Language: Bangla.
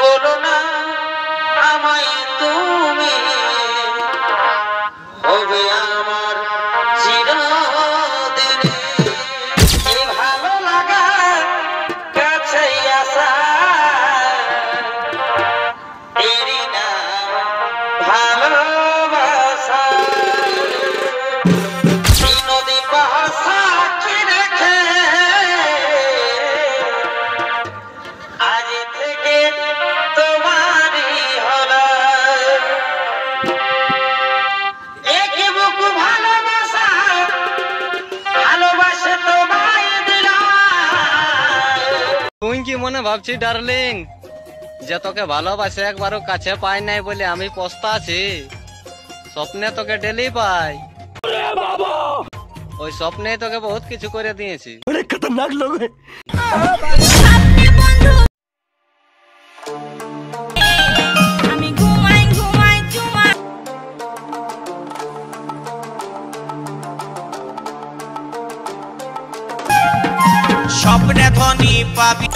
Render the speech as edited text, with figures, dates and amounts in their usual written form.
বলো না আমায় তুমি হবে আমার চিরদিন এই ভালো লাগা কাছে আসা এরই নাম ভালোবাসা নদী পাহাড় সাক্ষী রেখে আজ থেকে তোমারই হলো একই বুক ভালোবাসা ভালোবাসে তোমায় দিলাম। তুই কি মনে ভাবছি ডার্লিং যে তোকে ভালোবাসে একবারও কাছে পাই নাই বলে আমি পস্তাছি? স্বপ্নে তোকে ডেলি পাই, ওই স্বপ্নে তোকে বহুত কিছু করে দিয়েছি। खतरनाक लोग हैं। স্বপ্নে ধনী পাবি